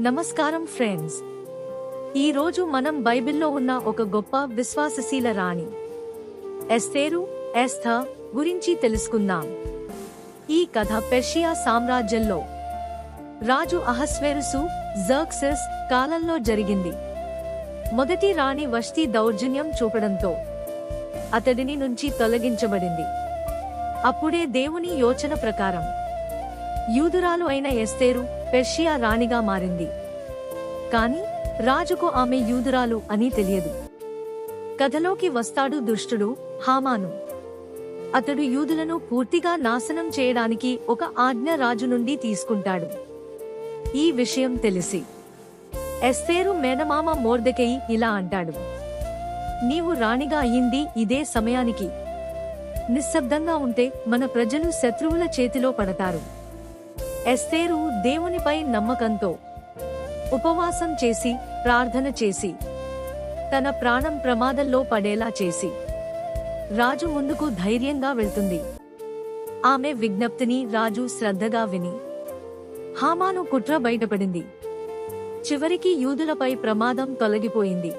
నమస్కారం ఫ్రెండ్స్. ఈ రోజు మనం బైబిల్లో ఉన్న ఒక గొప్ప విశ్వాసశీల రాణి ఎస్తేర్ గురించి తెలుసుకుందాం. ఈ కథ పెర్షియా సామ్రాజ్యంలో రాజు అహస్వేరుసు జర్క్సెస్ కాలంలో జరిగింది. మొదటి రాణి వష్తి దౌర్జన్యం చూపడంతో అతడిని నుంచి తొలగించబడింది. అప్పుడే దేవుని యోచన ప్రకారం యూదురాలు అయిన ఎస్తేరు పెర్షియా రాణిగా మారింది. కాని రాజుకు ఆమె యూదురాలు అని తెలియదు. కథలోకి వస్తాడు దుష్టుడు హామాను. అతడు యూదులను పూర్తిగా నాశనం చేయడానికి ఒక ఆజ్ఞ రాజు నుండి తీసుకుంటాడు. ఈ విషయం తెలిసి ఎస్తేరు మేనమామ మొర్దెకై ఇలా అంటాడు: నీవు రాణిగా అయ్యింది ఇదే సమయానికి. నిశ్శబ్దంగా ఉంటే మన ప్రజలు శత్రువుల చేతిలో పడతారు. ఎస్తేరు దేవునిపై నమ్మకంతో ఉపవాసం చేసి ప్రార్థన చేసి తన ప్రాణం ప్రమాదంలో పడేలా చేసి రాజు ముందుకు ధైర్యంగా వెళ్తుంది. ఆమె విజ్ఞప్తిని రాజు శ్రద్ధగా విని హామాను కుట్ర బయటపడింది. చివరికి యూదులపై ప్రమాదం తొలగిపోయింది.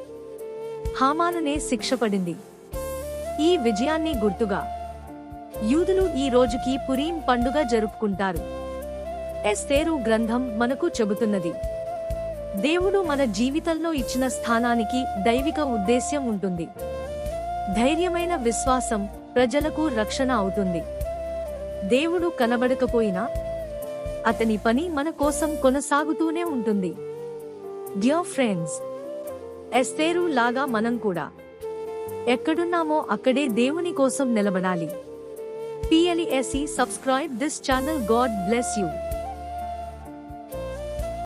హామానునే శిక్ష పడింది. ఈ విజయాన్ని గుర్తుగా యూదులు ఈ రోజుకి పురీం పండుగ జరుపుకుంటారు. ఎస్తేరు గ్రంథం మనకు చెబుతున్నది, దేవుడు మన జీవితంలో ఇచ్చిన స్థానానికి దైవిక ఉద్దేశ్యం ఉంటుంది. ధైర్యమైన విశ్వాసం ప్రజలకు రక్షణ అవుతుంది. దేవుడు కనబడకపోయినా అతని పని మన కోసం కొనసాగుతూనే ఉంటుంది. డియర్ ఫ్రెండ్స్, ఎస్తేరు లాగా మనం కూడా ఎక్కడున్నామో అక్కడే దేవుని కోసం నిలబడాలి. PLESE subscribe this channel. God bless you.